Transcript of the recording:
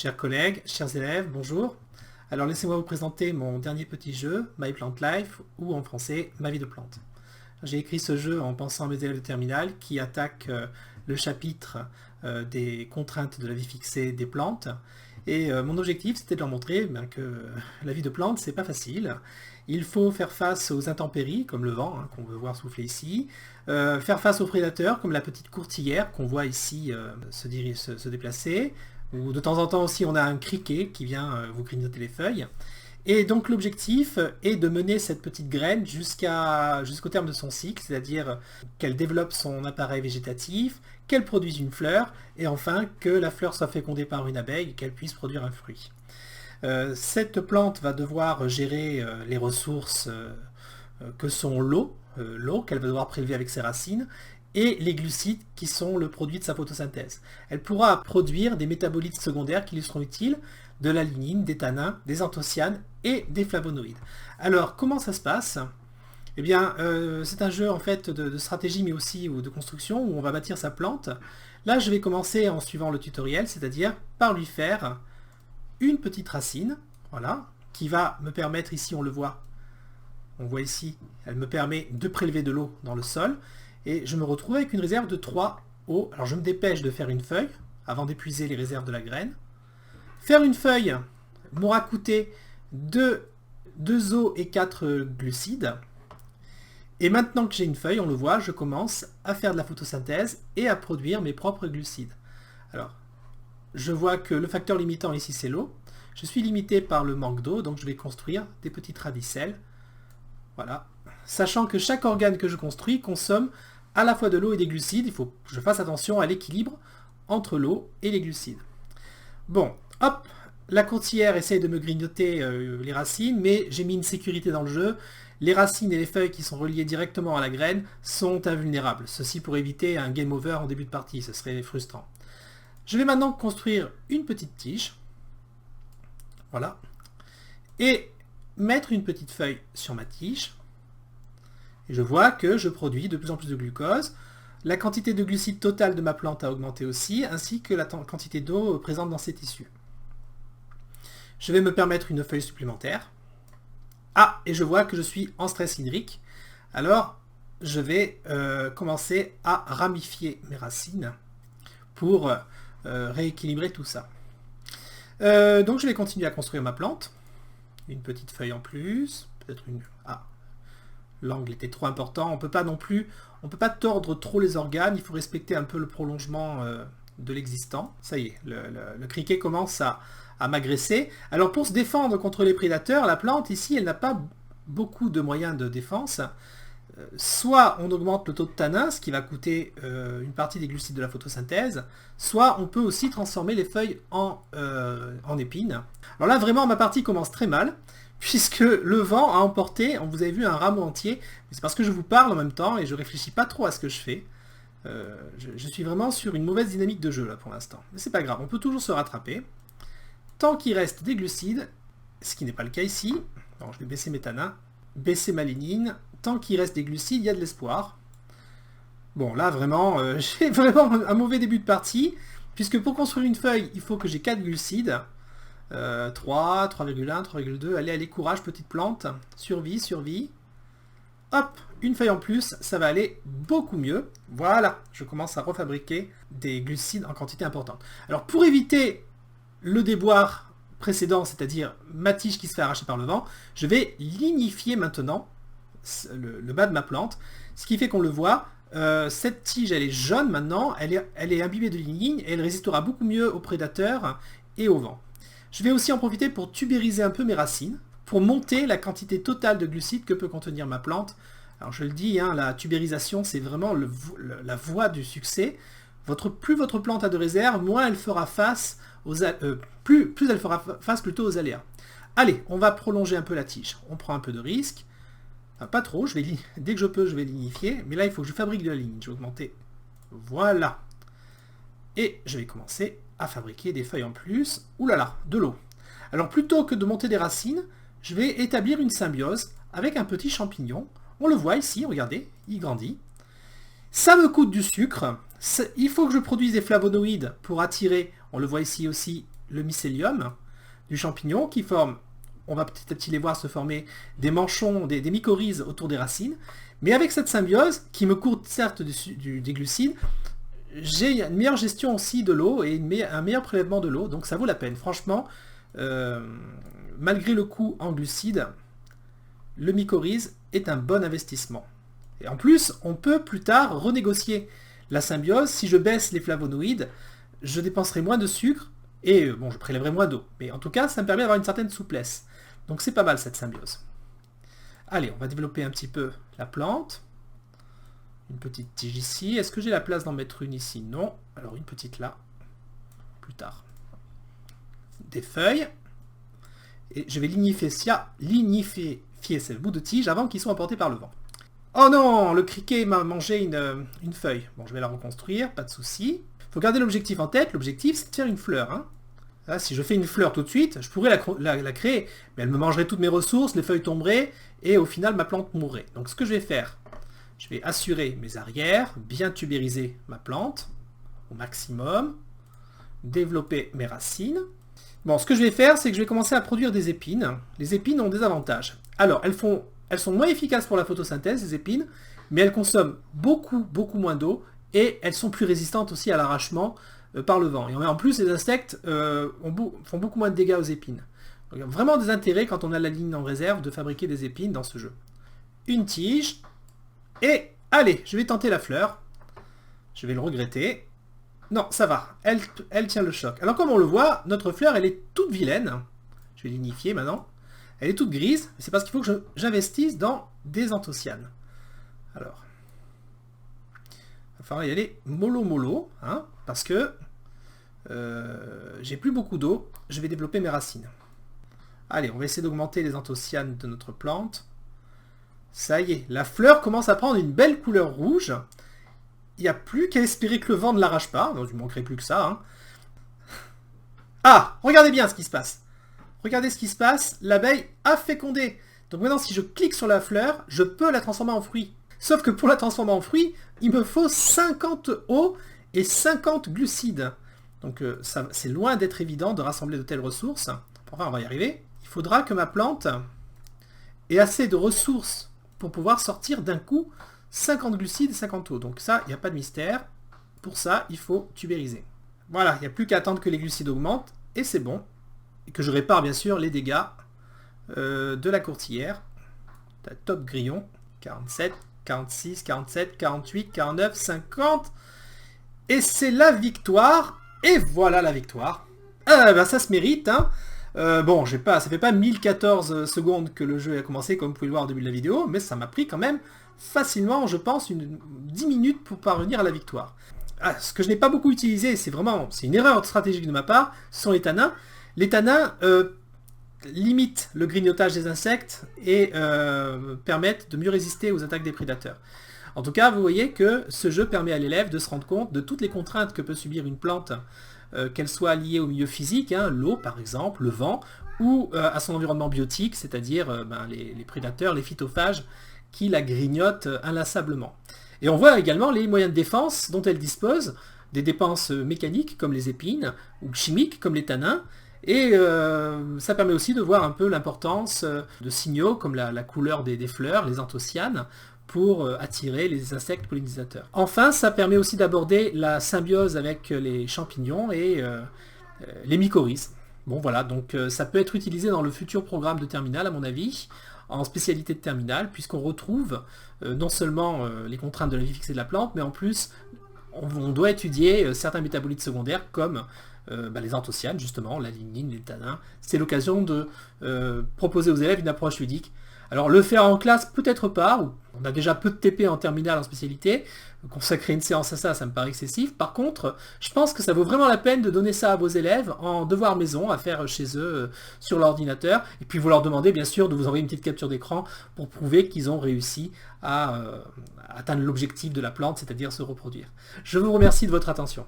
Chers collègues, chers élèves, bonjour. Alors laissez-moi vous présenter mon dernier petit jeu, My Plant Life, ou en français, Ma vie de plante. J'ai écrit ce jeu en pensant à mes élèves de terminale qui attaquent le chapitre des contraintes de la vie fixée des plantes. Et mon objectif, c'était de leur montrer que la vie de plante, c'est pas facile. Il faut faire face aux intempéries, comme le vent, qu'on veut voir souffler ici, faire face aux prédateurs, comme la petite courtilière qu'on voit ici se déplacer, ou de temps en temps aussi on a un criquet qui vient vous grignoter les feuilles. Et donc l'objectif est de mener cette petite graine jusqu'au terme de son cycle, c'est-à-dire qu'elle développe son appareil végétatif, qu'elle produise une fleur, et enfin que la fleur soit fécondée par une abeille et qu'elle puisse produire un fruit. Cette plante va devoir gérer les ressources que sont l'eau qu'elle va devoir prélever avec ses racines, et les glucides qui sont le produit de sa photosynthèse. Elle pourra produire des métabolites secondaires qui lui seront utiles, de la lignine, des tanins, des anthocyanes et des flavonoïdes. Alors, comment ça se passe? Eh bien, c'est un jeu en fait de stratégie mais aussi de construction où on va bâtir sa plante. Là, je vais commencer en suivant le tutoriel, c'est-à-dire par lui faire une petite racine, voilà, qui va me permettre, ici on le voit, on voit ici, elle me permet de prélever de l'eau dans le sol, et je me retrouve avec une réserve de 3 eaux. Alors je me dépêche de faire une feuille, avant d'épuiser les réserves de la graine. Faire une feuille m'aura coûté 2 os et 4 glucides. Et maintenant que j'ai une feuille, on le voit, je commence à faire de la photosynthèse et à produire mes propres glucides. Alors, je vois que le facteur limitant ici c'est l'eau. Je suis limité par le manque d'eau, donc je vais construire des petites radicelles. Voilà. Sachant que chaque organe que je construis consomme à la fois de l'eau et des glucides, il faut que je fasse attention à l'équilibre entre l'eau et les glucides. Bon, hop, la courtilière essaye de me grignoter les racines, mais j'ai mis une sécurité dans le jeu. Les racines et les feuilles qui sont reliées directement à la graine sont invulnérables. Ceci pour éviter un game over en début de partie, ce serait frustrant. Je vais maintenant construire une petite tige. Voilà. Et mettre une petite feuille sur ma tige. Et je vois que je produis de plus en plus de glucose. La quantité de glucides totale de ma plante a augmenté aussi, ainsi que la quantité d'eau présente dans ses tissus. Je vais me permettre une feuille supplémentaire. Ah, et je vois que je suis en stress hydrique. Alors, je vais commencer à ramifier mes racines pour rééquilibrer tout ça. Donc je vais continuer à construire ma plante. Une petite feuille en plus, peut-être une... Ah, l'angle était trop important. On peut pas tordre trop les organes, il faut respecter un peu le prolongement de l'existant. Ça y est, le criquet commence à m'agresser. Alors pour se défendre contre les prédateurs, la plante ici, elle n'a pas beaucoup de moyens de défense. Soit on augmente le taux de tanin, ce qui va coûter une partie des glucides de la photosynthèse, soit on peut aussi transformer les feuilles en épines. Alors là, vraiment, ma partie commence très mal, puisque le vent a emporté, vous avez vu, un rameau entier. C'est parce que je vous parle en même temps et je réfléchis pas trop à ce que je fais. Je suis vraiment sur une mauvaise dynamique de jeu là pour l'instant. Mais c'est pas grave, on peut toujours se rattraper. Tant qu'il reste des glucides, ce qui n'est pas le cas ici, alors je vais baisser mes tanins, baisser ma lignine. Tant qu'il reste des glucides, il y a de l'espoir. Bon, là, vraiment, j'ai vraiment un mauvais début de partie, puisque pour construire une feuille, il faut que j'ai 4 glucides. 3, 3,1, 3,2, allez, courage, petite plante. Survie, survie. Hop, une feuille en plus, ça va aller beaucoup mieux. Voilà, je commence à refabriquer des glucides en quantité importante. Alors, pour éviter le déboire précédent, c'est-à-dire ma tige qui se fait arracher par le vent, je vais lignifier maintenant le bas de ma plante, ce qui fait qu'on le voit, cette tige elle est jaune maintenant, elle est imbibée de lignine et elle résistera beaucoup mieux aux prédateurs et au vent. Je vais aussi en profiter pour tubériser un peu mes racines, pour monter la quantité totale de glucides que peut contenir ma plante. Alors je le dis, la tubérisation c'est vraiment la voie du succès. Plus votre plante a de réserve, moins elle fera face plus elle fera face plutôt aux aléas. Allez, on va prolonger un peu la tige, on prend un peu de risque. Enfin, pas trop, dès que je peux, je vais lignifier. Mais là, il faut que je fabrique de la ligne. Je vais augmenter. Voilà. Et je vais commencer à fabriquer des feuilles en plus. Ouh là là, de l'eau. Alors, plutôt que de monter des racines, je vais établir une symbiose avec un petit champignon. On le voit ici, regardez, il grandit. Ça me coûte du sucre. Il faut que je produise des flavonoïdes pour attirer, on le voit ici aussi, le mycélium du champignon qui forme, on va petit à petit les voir se former des manchons, des mycorhizes autour des racines. Mais avec cette symbiose, qui me court certes des glucides, j'ai une meilleure gestion aussi de l'eau et un meilleur prélèvement de l'eau, donc ça vaut la peine. Franchement, malgré le coût en glucides, le mycorhize est un bon investissement. Et en plus, on peut plus tard renégocier la symbiose. Si je baisse les flavonoïdes, je dépenserai moins de sucre et bon, je prélèverai moins d'eau. Mais en tout cas, ça me permet d'avoir une certaine souplesse. Donc c'est pas mal cette symbiose. Allez, on va développer un petit peu la plante. Une petite tige ici. Est-ce que j'ai la place d'en mettre une ici? Non. Alors une petite là. Plus tard. Des feuilles. Et je vais lignifier ce bout de tige avant qu'ils soient emportés par le vent. Oh non, le criquet m'a mangé une feuille. Bon, je vais la reconstruire, pas de souci. Il faut garder l'objectif en tête. L'objectif, c'est de faire une fleur. Hein. Là, si je fais une fleur tout de suite, je pourrais la créer, mais elle me mangerait toutes mes ressources, les feuilles tomberaient, et au final, ma plante mourrait. Donc ce que je vais faire, je vais assurer mes arrières, bien tubériser ma plante au maximum, développer mes racines. Bon, ce que je vais faire, c'est que je vais commencer à produire des épines. Les épines ont des avantages. Alors, elles sont moins efficaces pour la photosynthèse, les épines, mais elles consomment beaucoup moins d'eau, et elles sont plus résistantes aussi à l'arrachement par le vent. Et en plus, les insectes font beaucoup moins de dégâts aux épines. Donc, il y a vraiment des intérêts, quand on a la ligne en réserve, de fabriquer des épines dans ce jeu. Une tige, et allez, je vais tenter la fleur. Je vais le regretter. Non, ça va, elle tient le choc. Alors comme on le voit, notre fleur, elle est toute vilaine. Je vais lignifier maintenant. Elle est toute grise, c'est parce qu'il faut que j'investisse dans des anthocyanes. Alors, il va falloir y aller mollo, hein, parce que j'ai plus beaucoup d'eau, je vais développer mes racines. Allez, on va essayer d'augmenter les anthocyanes de notre plante. Ça y est, la fleur commence à prendre une belle couleur rouge. Il n'y a plus qu'à espérer que le vent ne l'arrache pas. Donc, il ne manquerait plus que ça. Hein. Ah, regardez bien ce qui se passe. Regardez ce qui se passe. L'abeille a fécondé. Donc maintenant, si je clique sur la fleur, je peux la transformer en fruit. Sauf que pour la transformer en fruit, il me faut 50 eau et 50 glucides. Donc c'est loin d'être évident de rassembler de telles ressources. Enfin, on va y arriver. Il faudra que ma plante ait assez de ressources pour pouvoir sortir d'un coup 50 glucides et 50 eau. Donc ça, il n'y a pas de mystère. Pour ça, il faut tubériser. Voilà, il n'y a plus qu'à attendre que les glucides augmentent. Et c'est bon. Et que je répare bien sûr les dégâts de la courtillère. Top grillon. 47, 46, 47, 48, 49, 50. Et c'est la victoire. Et voilà la victoire. Ah, ben ça se mérite. Hein. Bon, ça fait pas 1014 secondes que le jeu a commencé, comme vous pouvez le voir au début de la vidéo. Mais ça m'a pris quand même facilement, je pense, 10 minutes pour parvenir à la victoire. Ah, ce que je n'ai pas beaucoup utilisé, c'est une erreur stratégique de ma part, ce sont les tanins. Les tanins limitent le grignotage des insectes et permettent de mieux résister aux attaques des prédateurs. En tout cas, vous voyez que ce jeu permet à l'élève de se rendre compte de toutes les contraintes que peut subir une plante, qu'elle soit liée au milieu physique, hein, l'eau par exemple, le vent, ou à son environnement biotique, c'est-à-dire les prédateurs, les phytophages, qui la grignotent inlassablement. Et on voit également les moyens de défense dont elle dispose, des dépenses mécaniques comme les épines, ou chimiques comme les tanins, et ça permet aussi de voir un peu l'importance de signaux comme la couleur des fleurs, les anthocyanes, pour attirer les insectes pollinisateurs. Enfin, ça permet aussi d'aborder la symbiose avec les champignons et les mycorhizes. Bon voilà, donc ça peut être utilisé dans le futur programme de terminale à mon avis, en spécialité de terminale, puisqu'on retrouve non seulement les contraintes de la vie fixée de la plante, mais en plus on doit étudier certains métabolites secondaires comme les anthocyanes, justement, la lignine, les tanins. C'est l'occasion de proposer aux élèves une approche ludique. Alors le faire en classe, peut-être pas, on a déjà peu de TP en terminale en spécialité, consacrer une séance à ça, ça me paraît excessif. Par contre, je pense que ça vaut vraiment la peine de donner ça à vos élèves en devoir maison, à faire chez eux sur l'ordinateur, et puis vous leur demandez bien sûr de vous envoyer une petite capture d'écran pour prouver qu'ils ont réussi à atteindre l'objectif de la plante, c'est-à-dire se reproduire. Je vous remercie de votre attention.